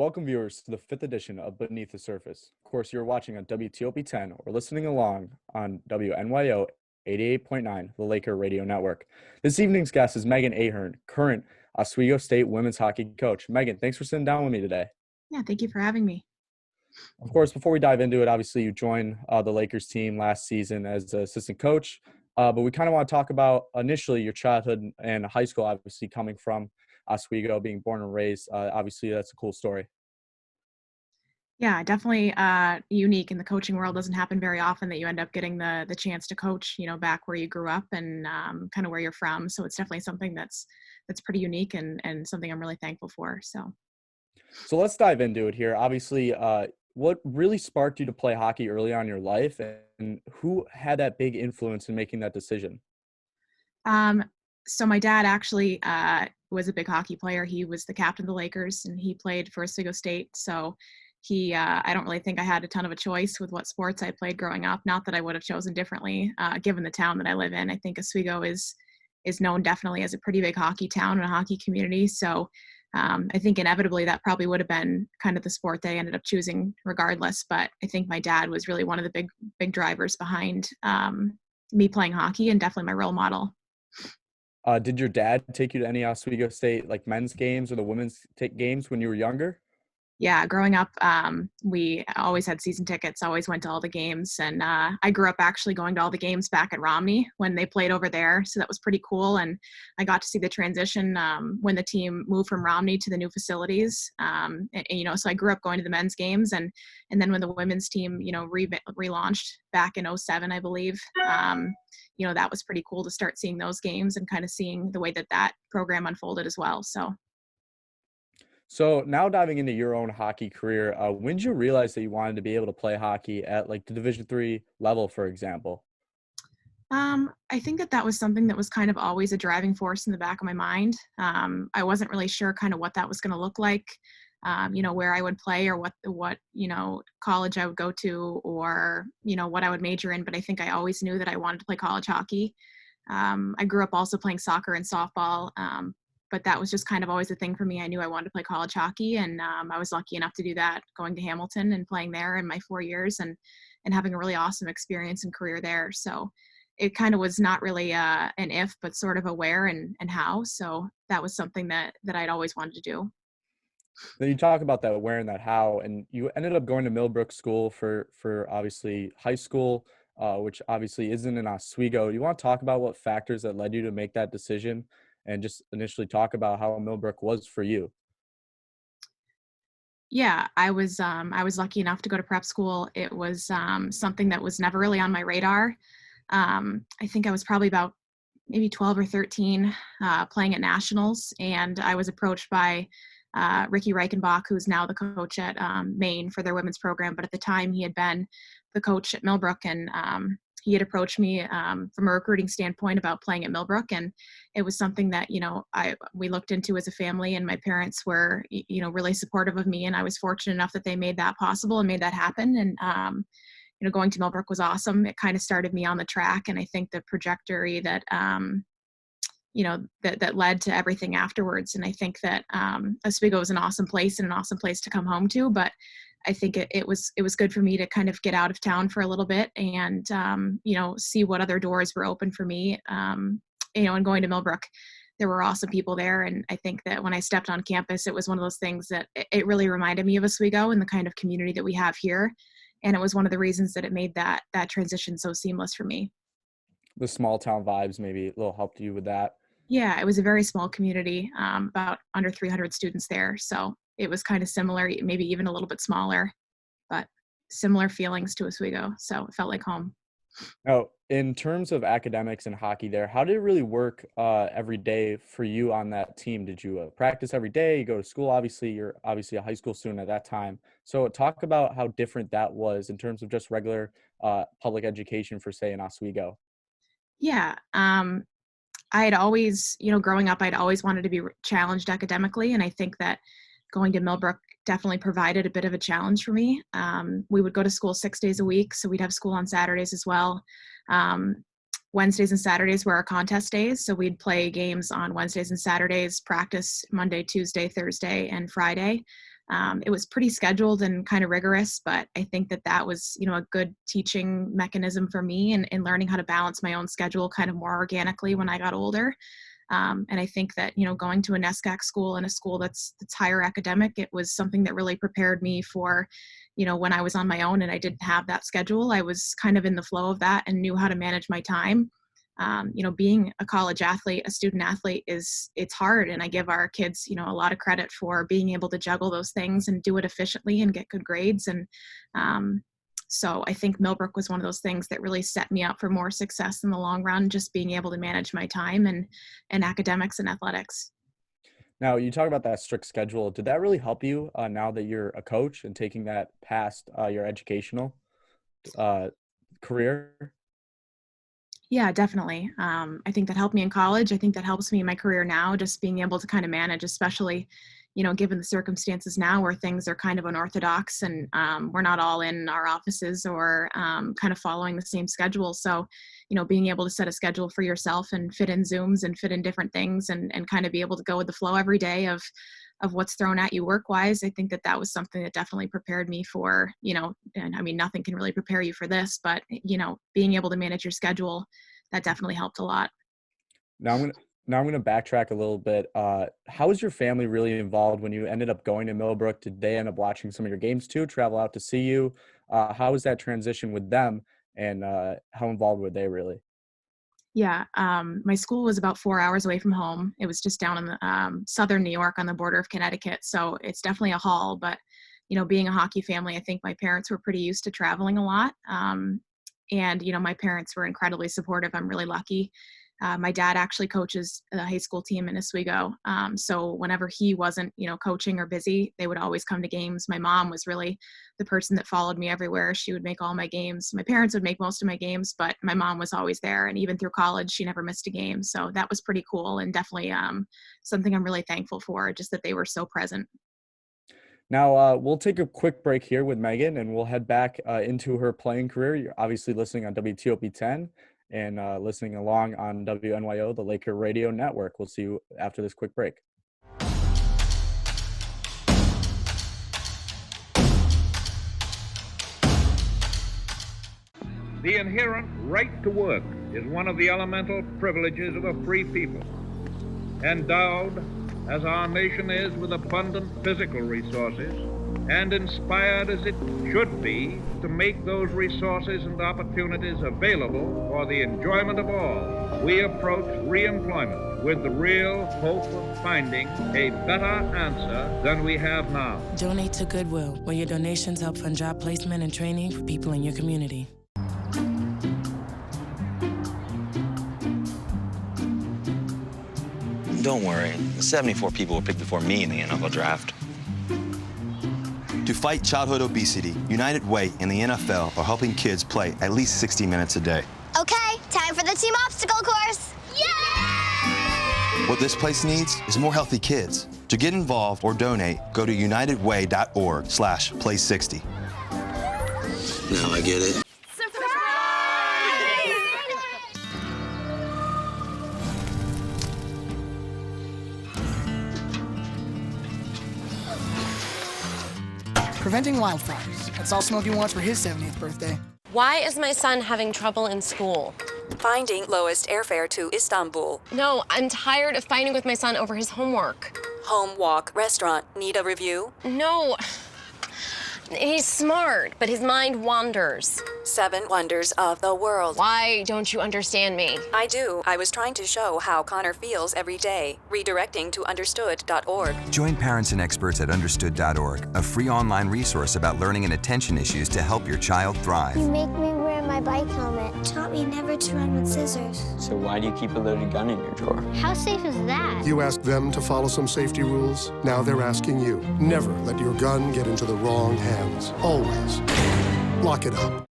Welcome, viewers, to the fifth edition of Beneath the Surface. Of course, you're watching on WTOP 10 or listening along on WNYO 88.9, the Laker Radio Network. This evening's guest is Megan Ahern, current Oswego State women's hockey coach. Megan, thanks for sitting down with me today. Yeah, thank you for having me. Of course, before we dive into it, obviously you joined the Lakers team last season as an assistant coach, but we kind of want to talk about initially your childhood and high school, obviously coming from Oswego, being born and raised. Obviously, that's a cool story. Yeah, definitely unique in the coaching world. Doesn't happen very often that you end up getting the chance to coach, back where you grew up and kind of where you're from. So it's definitely something that's pretty unique and something I'm really thankful for. So let's dive into it here. Obviously, what really sparked you to play hockey early on in your life, and who had that big influence in making that decision? Um, so my dad actually was a big hockey player. He was the captain of the Lakers and he played for Oswego State. So I don't really think I had a ton of a choice with what sports I played growing up. Not that I would have chosen differently, given the town that I live in. I think Oswego is known definitely as a pretty big hockey town and a hockey community. So I think inevitably that probably would have been kind of the sport that I ended up choosing regardless. But I think my dad was really one of the big drivers behind me playing hockey and definitely my role model. Did your dad take you to any Oswego State like men's games or the women's games when you were younger? Yeah, growing up, we always had season tickets, always went to all the games. And I grew up actually going to all the games back at Romney when they played over there. So that was pretty cool. And I got to see the transition when the team moved from Romney to the new facilities. So I grew up going to the men's games. And then when the women's team, relaunched back in '07, I believe, that was pretty cool to start seeing those games and kind of seeing the way that program unfolded as well. So now diving into your own hockey career, when did you realize that you wanted to be able to play hockey at like the Division III level, for example? I think that was something that was kind of always a driving force in the back of my mind. I wasn't really sure kind of what that was going to look like, where I would play or what college I would go to or, what I would major in. But I think I always knew that I wanted to play college hockey. I grew up also playing soccer and softball, but that was just kind of always a thing for me. I knew I wanted to play college hockey, and I was lucky enough to do that, going to Hamilton and playing there in my 4 years and having a really awesome experience and career there. So it kind of was not really an if, but sort of a where and how. So that was something that I'd always wanted to do. Then you talk about that where and that how, and you ended up going to Millbrook School for obviously high school, which obviously isn't in Oswego. You want to talk about what factors that led you to make that decision, and just initially talk about how Millbrook was for you? Yeah, I was lucky enough to go to prep school. It was something that was never really on my radar. I think I was probably about maybe 12 or 13 playing at nationals, and I was approached by Ricky Reichenbach, who's now the coach at Maine for their women's program, but at the time he had been the coach at Millbrook, and he had approached me from a recruiting standpoint about playing at Millbrook, and it was something that we looked into as a family, and my parents were really supportive of me, and I was fortunate enough that they made that possible and made that happen. And going to Millbrook was awesome. It kind of started me on the track, and I think the trajectory that that led to everything afterwards. And I think that Oswego was an awesome place and an awesome place to come home to, but I think it was good for me to kind of get out of town for a little bit and see what other doors were open for me. And going to Millbrook, there were awesome people there, and I think that when I stepped on campus, it was one of those things that it really reminded me of Oswego and the kind of community that we have here. And it was one of the reasons that it made that transition so seamless for me. The small town vibes maybe a little helped you with that. Yeah, it was a very small community, about under 300 students there. So it was kind of similar, maybe even a little bit smaller, but similar feelings to Oswego. So it felt like home. Now, in terms of academics and hockey there, how did it really work every day for you on that team? Did you practice every day? You go to school, obviously, you're obviously a high school student at that time. So talk about how different that was in terms of just regular public education for, say, in Oswego. Yeah. I had always, growing up, I'd always wanted to be challenged academically. And I think that going to Millbrook definitely provided a bit of a challenge for me. We would go to school 6 days a week, so we'd have school on Saturdays as well. Wednesdays and Saturdays were our contest days, so we'd play games on Wednesdays and Saturdays, practice Monday, Tuesday, Thursday, and Friday. It was pretty scheduled and kind of rigorous, but I think that that was, a good teaching mechanism for me in learning how to balance my own schedule kind of more organically when I got older. And I think that, going to a NESCAC school and a school that's higher academic, it was something that really prepared me for, when I was on my own and I didn't have that schedule, I was kind of in the flow of that and knew how to manage my time. Being a college athlete, a student athlete it's hard. And I give our kids, a lot of credit for being able to juggle those things and do it efficiently and get good grades. And so I think Millbrook was one of those things that really set me up for more success in the long run, just being able to manage my time and academics and athletics. Now, you talk about that strict schedule. Did that really help you now that you're a coach and taking that past your educational uh, career? Yeah, definitely. I think that helped me in college. I think that helps me in my career now, just being able to kind of manage, especially, given the circumstances now where things are kind of unorthodox and we're not all in our offices or kind of following the same schedule. So, being able to set a schedule for yourself and fit in Zooms and fit in different things and kind of be able to go with the flow every day of what's thrown at you work-wise, I think that that was something that definitely prepared me for, and I mean, nothing can really prepare you for this, but, being able to manage your schedule, that definitely helped a lot. Now I'm gonna backtrack a little bit. How was your family really involved when you ended up going to Millbrook? Did they end up watching some of your games too, travel out to see you? How was that transition with them, and how involved were they really? Yeah, my school was about 4 hours away from home. It was just down in the southern New York on the border of Connecticut. So it's definitely a haul. But, being a hockey family, I think my parents were pretty used to traveling a lot. And, my parents were incredibly supportive. I'm really lucky. My dad actually coaches the high school team in Oswego. So whenever he wasn't, coaching or busy, they would always come to games. My mom was really the person that followed me everywhere. She would make all my games. My parents would make most of my games, but my mom was always there. And even through college, she never missed a game. So that was pretty cool and definitely something I'm really thankful for, just that they were so present. Now, we'll take a quick break here with Megan, and we'll head back into her playing career. You're obviously listening on WTOP 10 and listening along on WNYO, the Laker Radio Network. We'll see you after this quick break. The inherent right to work is one of the elemental privileges of a free people. Endowed, as our nation is, with abundant physical resources, and inspired as it should be to make those resources and opportunities available for the enjoyment of all, we approach reemployment with the real hope of finding a better answer than we have now. Donate to Goodwill, where your donations help fund job placement and training for people in your community. Don't worry, 74 people were picked before me in the NFL draft. To fight childhood obesity, United Way and the NFL are helping kids play at least 60 minutes a day. Okay, time for the team obstacle course. Yay! What this place needs is more healthy kids. To get involved or donate, go to unitedway.org/play60. Now I get it. Preventing wildfires. That's all Smokey wants for his 70th birthday. Why is my son having trouble in school? Finding lowest airfare to Istanbul. No, I'm tired of fighting with my son over his homework. Home, walk, restaurant. Need a review? No. He's smart, but his mind wanders. 7 wonders of the world. Why don't you understand me? I do. I was trying to show how Connor feels every day. Redirecting to understood.org. Join parents and experts at understood.org, a free online resource about learning and attention issues to help your child thrive. You make me wear my bike helmet. Taught me never to run with scissors. So why do you keep a loaded gun in your drawer? How safe is that? You asked them to follow some safety rules. Now they're asking you. Never let your gun get into the wrong hands. Always. Lock it up.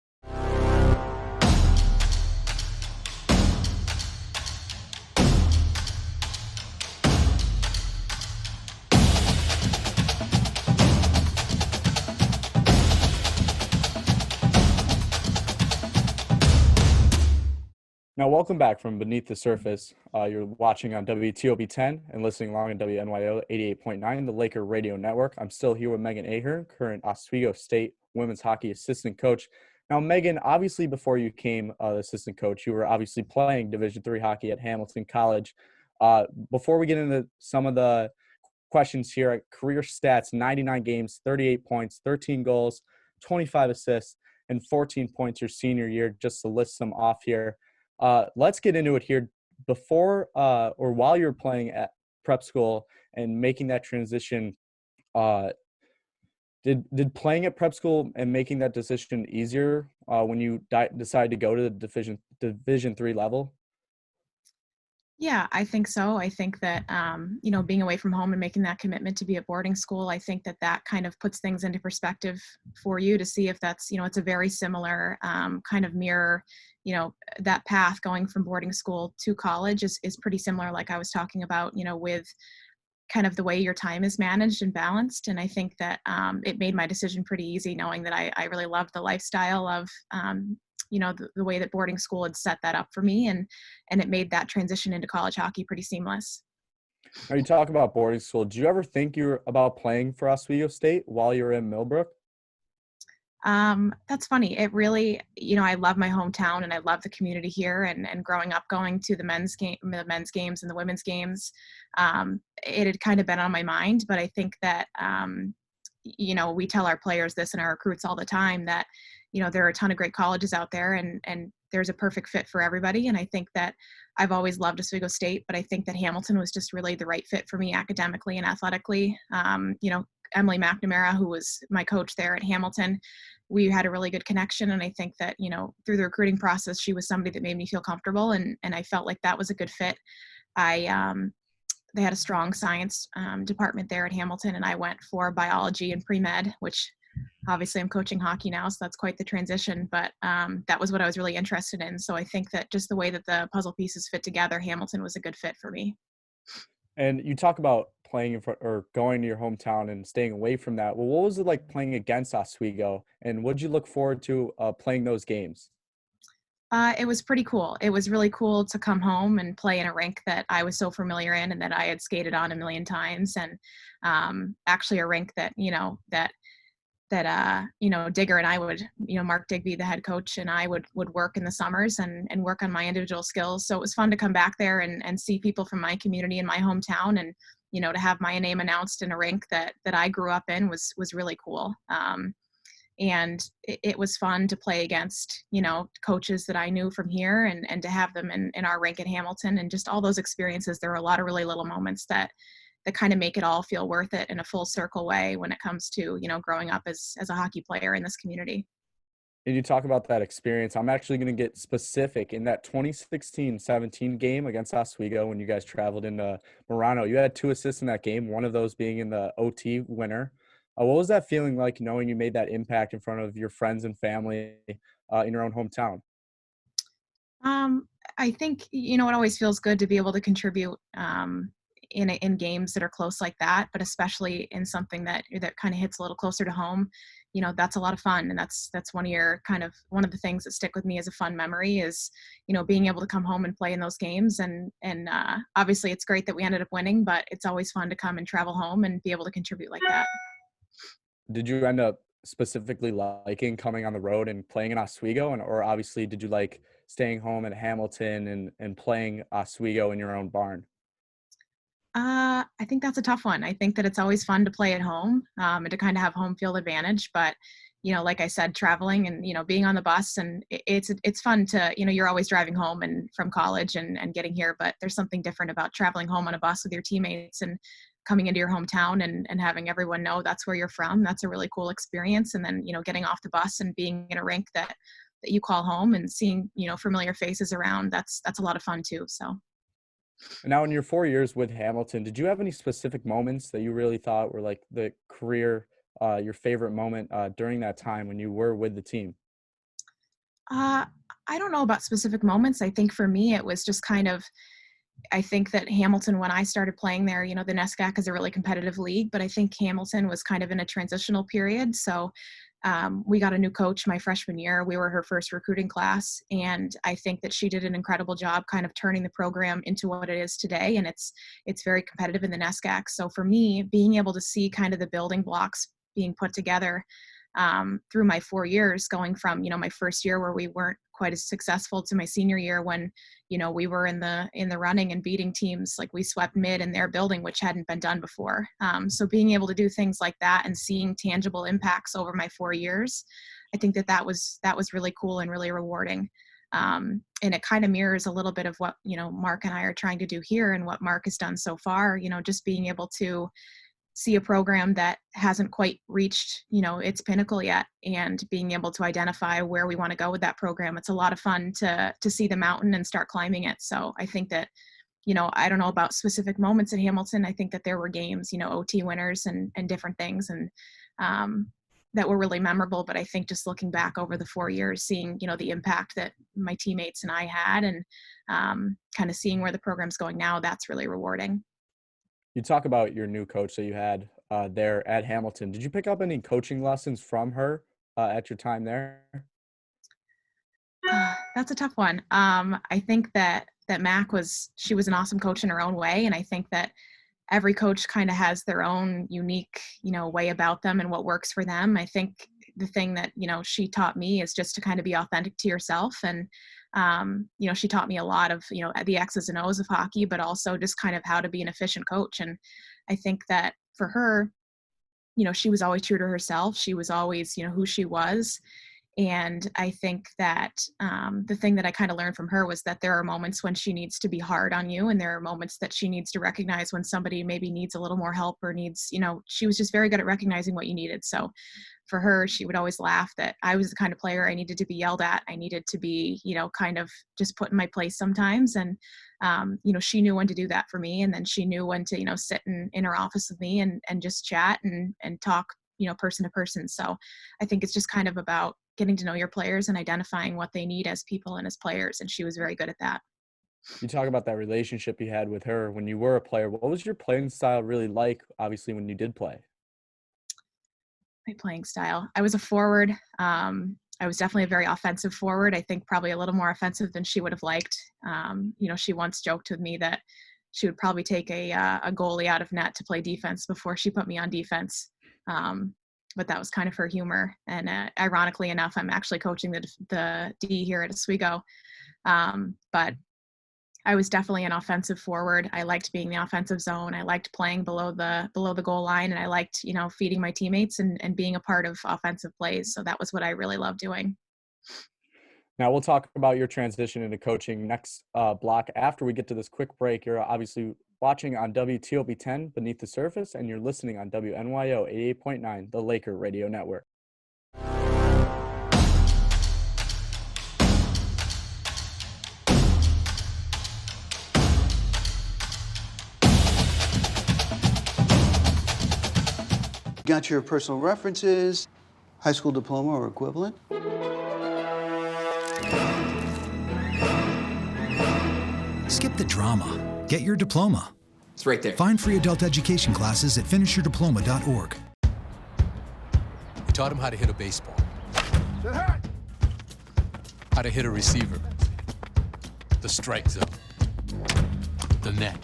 Now, Now, welcome back from Beneath the Surface. You're watching on WTOB 10 and listening along on WNYO 88.9, the Laker Radio Network. I'm still here with Megan Ahern, current Oswego State women's hockey assistant coach. Now, Megan, obviously before you became the assistant coach, you were obviously playing Division III hockey at Hamilton College. Before we get into some of the questions here, career stats: 99 games, 38 points, 13 goals, 25 assists, and 14 points your senior year, just to list them off here. Let's get into it here. Before or while you're playing at prep school and making that transition, did playing at prep school and making that decision easier when you decided to go to the Division III level? Yeah, I think so. I think that, being away from home and making that commitment to be at boarding school, I think that that kind of puts things into perspective for you to see if that's, it's a very similar kind of mirror, that path going from boarding school to college is pretty similar, like I was talking about, with kind of the way your time is managed and balanced. And I think that it made my decision pretty easy, knowing that I really loved the lifestyle of, the way that boarding school had set that up for me, and it made that transition into college hockey pretty seamless. Now, you talk about boarding school. Did you ever think you were about playing for Oswego State while you were in Millbrook? That's funny. It really, I love my hometown and I love the community here, and growing up going to the men's games and the women's games, it had kind of been on my mind. But I think that, we tell our players this and our recruits all the time that, there are a ton of great colleges out there, and there's a perfect fit for everybody. And I think that I've always loved Oswego State, but I think that Hamilton was just really the right fit for me academically and athletically. Emily McNamara, who was my coach there at Hamilton, we had a really good connection. And I think that, through the recruiting process, she was somebody that made me feel comfortable, and I felt like that was a good fit. They had a strong science department there at Hamilton, and I went for biology and pre-med, which obviously I'm coaching hockey now, so that's quite the transition, but that was what I was really interested in. So I think that just the way that the puzzle pieces fit together, Hamilton was a good fit for me. And you talk about playing in front or going to your hometown and staying away from that. Well, what was it like playing against Oswego, and what did you look forward to playing those games? It was pretty cool. It was really cool to come home and play in a rink that I was so familiar in and that I had skated on a million times. And actually a rink that, Digger and I would, Mark Digby, the head coach, and I would work in the summers and work on my individual skills. So it was fun to come back there and see people from my community in my hometown, and, to have my name announced in a rink that I grew up in was really cool. And it was fun to play against, coaches that I knew from here, and to have them in our rink at Hamilton, and just all those experiences. There were a lot of really little moments that kind of make it all feel worth it in a full circle way when it comes to, growing up as a hockey player in this community. And you talk about that experience. I'm actually going to get specific. In that 2016-17 game against Oswego, when you guys traveled into Murano, you had 2 assists in that game, one of those being in the OT winner. What was that feeling like, knowing you made that impact in front of your friends and family in your own hometown? I think, it always feels good to be able to contribute in games that are close like that, but especially in something that kind of hits a little closer to home. That's a lot of fun. And that's one of the things that stick with me as a fun memory is, being able to come home and play in those games. And obviously it's great that we ended up winning, but it's always fun to come and travel home and be able to contribute like that. Did you end up specifically liking coming on the road and playing in Oswego, or obviously did you like staying home at Hamilton and playing Oswego in your own barn? I think that's a tough one. I think that it's always fun to play at home and to kind of have home field advantage. But, like I said, traveling and, being on the bus, and it's fun to, you're always driving home and from college and getting here. But there's something different about traveling home on a bus with your teammates and coming into your hometown and having everyone know that's where you're from. That's a really cool experience. And then, getting off the bus and being in a rink that you call home and seeing, familiar faces around, that's a lot of fun too. So. Now, in your 4 years with Hamilton, did you have any specific moments that you really thought were like the career, your favorite moment during that time when you were with the team? I don't know about specific moments. I think for me, it was just I think that Hamilton, when I started playing there, the NESCAC is a really competitive league, but I think Hamilton was kind of in a transitional period. So we got a new coach my freshman year. We were her first recruiting class. And I think that she did an incredible job kind of turning the program into what it is today. And it's very competitive in the NESCAC. So for me, being able to see kind of the building blocks being put together through my 4 years, going from, my first year where we weren't quite as successful to my senior year when, we were in the running and beating teams. Like we swept mid in their building, which hadn't been done before. So being able to do things like that and seeing tangible impacts over my 4 years, I think that was really cool and really rewarding. And it kind of mirrors a little bit of what, Mark and I are trying to do here and what Mark has done so far, just being able to see a program that hasn't quite reached, its pinnacle yet, and being able to identify where we want to go with that program. It's a lot of fun to see the mountain and start climbing it. So I think that, I don't know about specific moments at Hamilton. I think that there were games, OT winners and different things, and that were really memorable. But I think just looking back over the 4 years, seeing, the impact that my teammates and I had, and kind of seeing where the program's going now, that's really rewarding. You talk about your new coach that you had there at Hamilton. Did you pick up any coaching lessons from her at your time there? That's a tough one. I think that Mac she was an awesome coach in her own way. And I think that every coach kind of has their own unique, way about them and what works for them. I think the thing that, she taught me is just to kind of be authentic to yourself. And, she taught me a lot of, the X's and O's of hockey, but also just kind of how to be an efficient coach. And I think that for her, she was always true to herself. She was always, who she was. And I think that the thing that I kind of learned from her was that there are moments when she needs to be hard on you. And there are moments that she needs to recognize when somebody maybe needs a little more help or needs, she was just very good at recognizing what you needed. So for her, she would always laugh that I was the kind of player I needed to be yelled at. I needed to be, kind of just put in my place sometimes. And, she knew when to do that for me. And then she knew when to, sit in her office with me and just chat and talk, person to person. So I think it's just kind of about getting to know your players and identifying what they need as people and as players. And she was very good at that. You talk about that relationship you had with her when you were a player. What was your playing style really like, obviously, when you did play? My playing style. I was a forward. I was definitely a very offensive forward. I think probably a little more offensive than she would have liked. She once joked with me that she would probably take a goalie out of net to play defense before she put me on defense. But that was kind of her humor. And ironically enough, I'm actually coaching the D here at Oswego. But I was definitely an offensive forward. I liked being the offensive zone. I liked playing below the goal line, and I liked, feeding my teammates and being a part of offensive plays. So that was what I really loved doing. Now we'll talk about your transition into coaching next block after we get to this quick break. You're obviously watching on WTOP 10 Beneath the Surface, and you're listening on WNYO 88.9, the Laker Radio Network. Got your personal references, high school diploma or equivalent? Skip the drama. Get your diploma. It's right there. Find free adult education classes at finishyourdiploma.org. We taught him how to hit a baseball, how to hit a receiver, the strike zone, the net.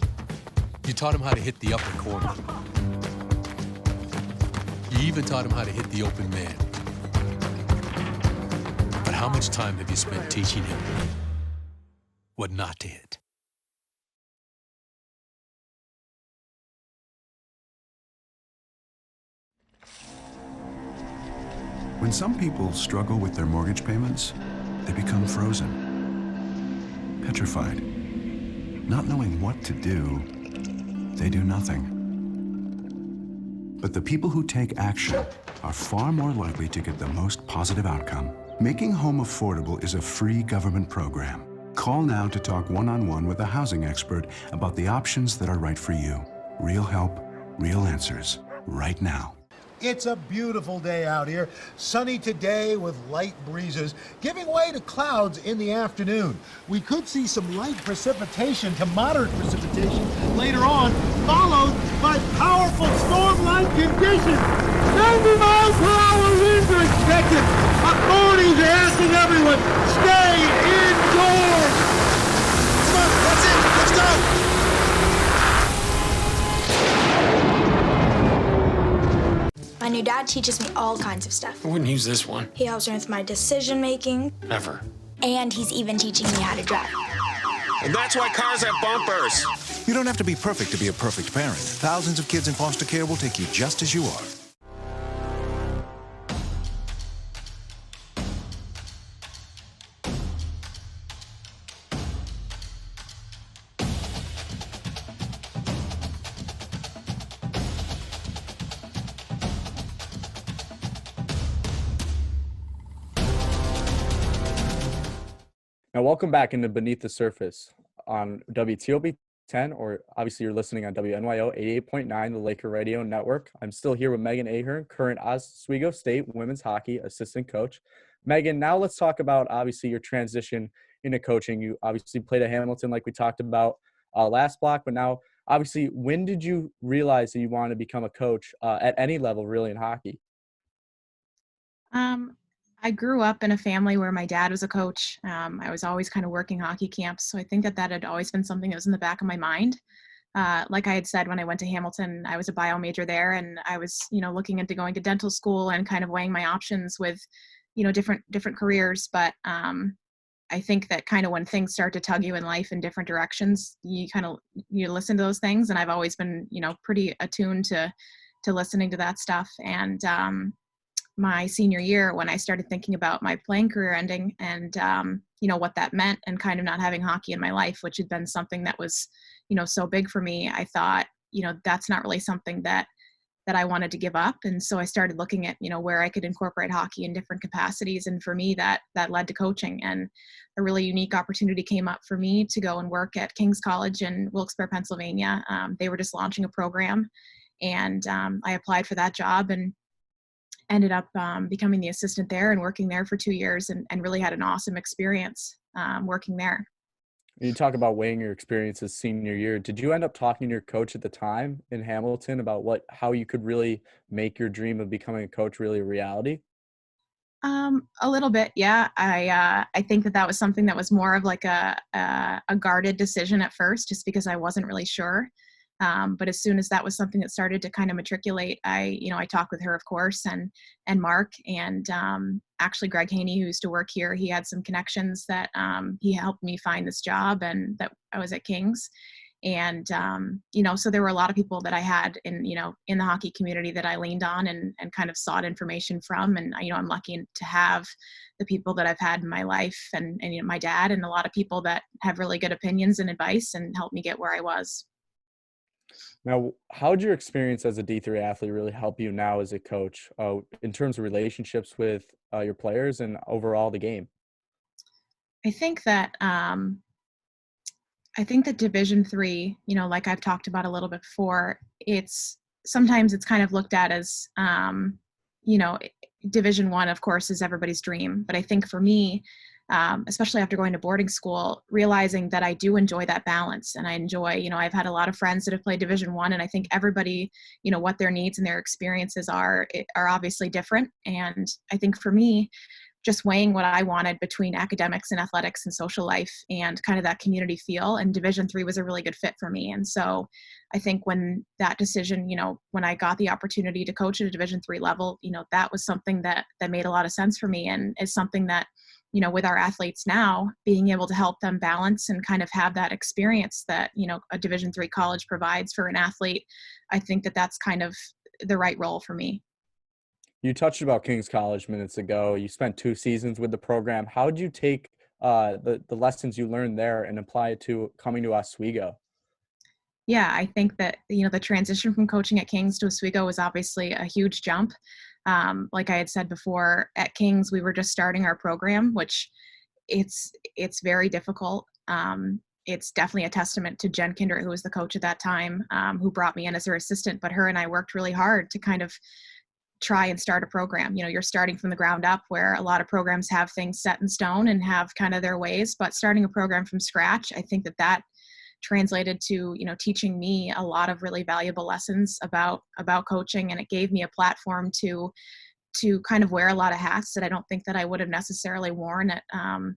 You taught him how to hit the upper corner. You even taught him how to hit the open man. But how much time have you spent teaching him what not to hit? When some people struggle with their mortgage payments, they become frozen, petrified. Not knowing what to do, they do nothing. But the people who take action are far more likely to get the most positive outcome. Making home affordable is a free government program. Call now to talk one-on-one with a housing expert about the options that are right for you. Real help, real answers, right now. It's a beautiful day out here. Sunny today with light breezes, giving way to clouds in the afternoon. We could see some light precipitation to moderate precipitation later on, followed by powerful storm-like conditions. 90 miles per hour winds are expected. Authorities are asking everyone, stay indoors. Come on, that's it. Let's go. My new dad teaches me all kinds of stuff. I wouldn't use this one. He helps me with my decision making. Ever. And he's even teaching me how to drive. And that's why cars have bumpers. You don't have to be perfect to be a perfect parent. Thousands of kids in foster care will take you just as you are. Now, welcome back into Beneath the Surface on WTOB 10, or obviously you're listening on WNYO 88.9, the Laker Radio Network. I'm still here with Megan Ahern, current Oswego State women's hockey assistant coach. Megan, now let's talk about obviously your transition into coaching. You obviously played at Hamilton like we talked about last block, but now obviously when did you realize that you wanted to become a coach at any level really in hockey? I grew up in a family where my dad was a coach. I was always kind of working hockey camps. So I think that had always been something that was in the back of my mind. Like I had said, when I went to Hamilton, I was a bio major there, and I was, looking into going to dental school and kind of weighing my options with, different careers. But I think that kind of when things start to tug you in life in different directions, you listen to those things. And I've always been, pretty attuned to listening to that stuff. And, my senior year, when I started thinking about my playing career ending and, what that meant, and kind of not having hockey in my life, which had been something that was, so big for me, I thought, that's not really something that I wanted to give up. And so I started looking at, where I could incorporate hockey in different capacities. And for me, that led to coaching, and a really unique opportunity came up for me to go and work at King's College in Wilkes-Barre, Pennsylvania. They were just launching a program, and I applied for that job and ended up becoming the assistant there and working there for 2 years, and really had an awesome experience working there. You talk about weighing your experiences senior year. Did you end up talking to your coach at the time in Hamilton about how you could really make your dream of becoming a coach really a reality? A little bit, yeah. I think that was something that was more of like a guarded decision at first, just because I wasn't really sure. But as soon as that was something that started to kind of matriculate, I talked with her, of course, and Mark, and actually Greg Haney, who used to work here. He had some connections that he helped me find this job, and that I was at King's. And, so there were a lot of people that I had in the hockey community that I leaned on and kind of sought information from. And, I'm lucky to have the people that I've had in my life, and my dad, and a lot of people that have really good opinions and advice and helped me get where I was. Now, how did your experience as a D3 athlete really help you now as a coach in terms of relationships with your players and overall the game? I think that Division III, like I've talked about a little bit before, sometimes it's kind of looked at as, Division I, of course, is everybody's dream. But I think for me, especially after going to boarding school, realizing that I do enjoy that balance, and I enjoy, I've had a lot of friends that have played Division I, and I think everybody, what their needs and their experiences are obviously different. And I think for me, just weighing what I wanted between academics and athletics and social life and kind of that community feel, and Division III was a really good fit for me. And so I think when that decision, when I got the opportunity to coach at a Division III level, that was something that made a lot of sense for me, and is something that, with our athletes now, being able to help them balance and kind of have that experience that, a Division III college provides for an athlete, I think that that's kind of the right role for me. You touched about King's College minutes ago. You spent 2 seasons with the program. How did you take the lessons you learned there and apply it to coming to Oswego? Yeah, I think that, the transition from coaching at King's to Oswego was obviously a huge jump. Like I had said before, at King's, we were just starting our program, which it's very difficult. It's definitely a testament to Jen Kindred, who was the coach at that time, who brought me in as her assistant. But her and I worked really hard to kind of try and start a program. You're starting from the ground up, where a lot of programs have things set in stone and have kind of their ways, but starting a program from scratch, I think that translated to, teaching me a lot of really valuable lessons about coaching. And it gave me a platform to kind of wear a lot of hats that I don't think that I would have necessarily worn at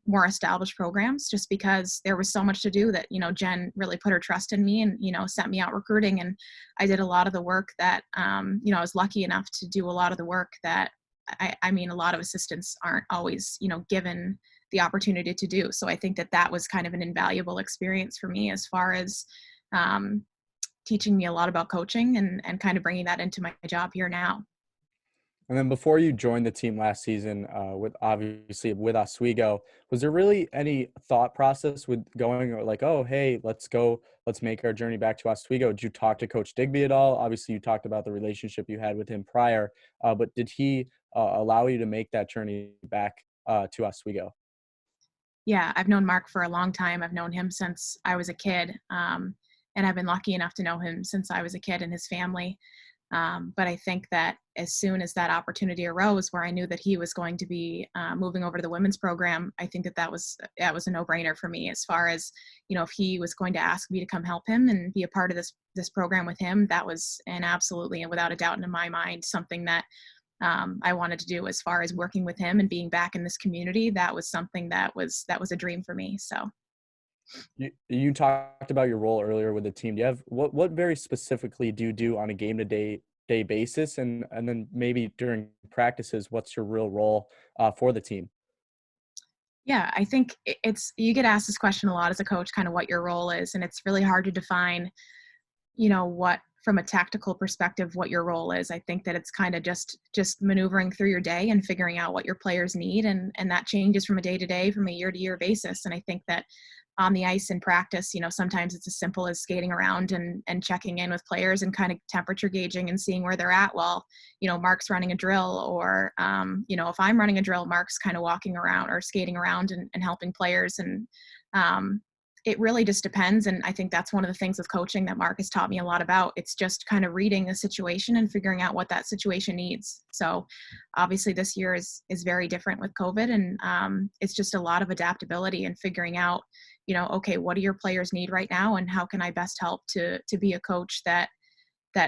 more established programs, just because there was so much to do that, Jen really put her trust in me and, sent me out recruiting. And I did a lot of the work that, I was lucky enough to do a lot of the work that I mean, a lot of assistants aren't always, given the opportunity to do. So I think that was kind of an invaluable experience for me as far as teaching me a lot about coaching and kind of bringing that into my job here now. And then before you joined the team last season, with Oswego, was there really any thought process with going like, oh, hey, let's make our journey back to Oswego? Did you talk to Coach Digby at all? Obviously, you talked about the relationship you had with him prior, but did he allow you to make that journey back to Oswego? Yeah, I've known Mark for a long time. I've known him since I was a kid, and I've been lucky enough to know him since I was a kid and his family. But I think that as soon as that opportunity arose where I knew that he was going to be moving over to the women's program, I think that was a no-brainer for me as far as, if he was going to ask me to come help him and be a part of this program with him, that was an absolutely and without a doubt in my mind something that I wanted to do. As far as working with him and being back in this community, that was something that was a dream for me. So. You talked about your role earlier with the team. Do you have what very specifically do you do on a day basis, and then maybe during practices, what's your real role for the team? Yeah, I think you get asked this question a lot as a coach, kind of what your role is, and it's really hard to define, what from a tactical perspective what your role is. I think that it's kind of just maneuvering through your day and figuring out what your players need, and that changes from a day to day, from a year to year basis. And I think that on the ice in practice, sometimes it's as simple as skating around and checking in with players and kind of temperature gauging and seeing where they're at while, Mark's running a drill, or, if I'm running a drill, Mark's kind of walking around or skating around and helping players. And it really just depends. And I think that's one of the things with coaching that Mark has taught me a lot about. It's just kind of reading a situation and figuring out what that situation needs. So obviously this year is very different with COVID, and it's just a lot of adaptability and figuring out, okay, what do your players need right now, and how can I best help to be a coach that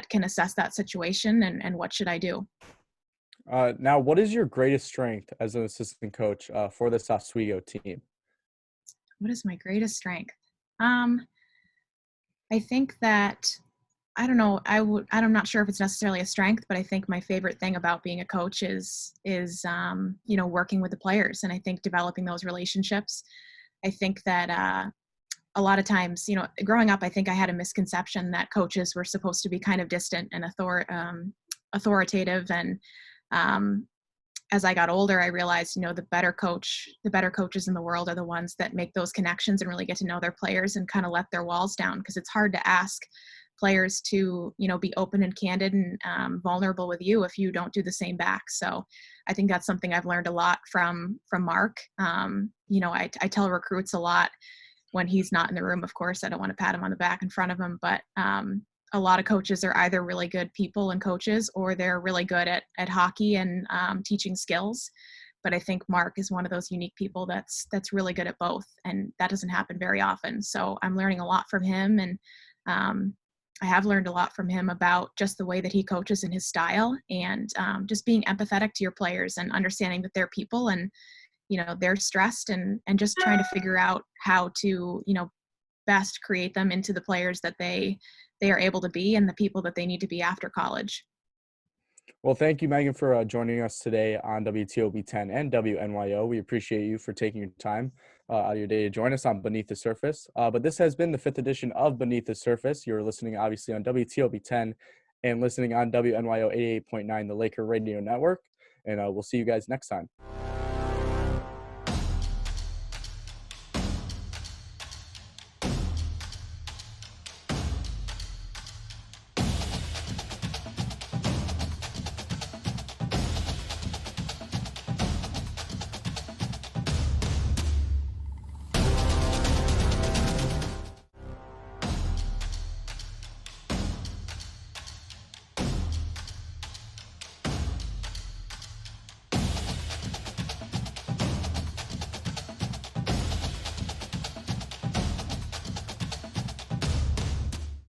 can assess that situation, and what should I do? Now, what is your greatest strength as an assistant coach for this Oswego team? What is my greatest strength? I think that, I don't know, I'm not sure if it's necessarily a strength, but I think my favorite thing about being a coach is working with the players, and I think developing those relationships. I think that a lot of times, growing up, I think I had a misconception that coaches were supposed to be kind of distant and authoritative. And as I got older, I realized, the better coaches in the world are the ones that make those connections and really get to know their players and kind of let their walls down, because it's hard to ask players to, be open and candid and vulnerable with you if you don't do the same back. So I think that's something I've learned a lot from Mark. I tell recruits a lot when he's not in the room. Of course, I don't want to pat him on the back in front of him, but a lot of coaches are either really good people and coaches, or they're really good at hockey and teaching skills. But I think Mark is one of those unique people that's really good at both, and that doesn't happen very often. So I'm learning a lot from him, and I have learned a lot from him about just the way that he coaches and his style, and just being empathetic to your players and understanding that they're people, and they're stressed, and just trying to figure out how to best create them into the players that they are able to be and the people that they need to be after college. Well, thank you, Megan, for joining us today on WTOB 10 and WNYO. We appreciate you for taking your time out of your day to join us on Beneath the Surface. But this has been the 5th edition of Beneath the Surface. You're listening, obviously, on WTOB 10 and listening on WNYO 88.9, the Laker Radio Network. And we'll see you guys next time.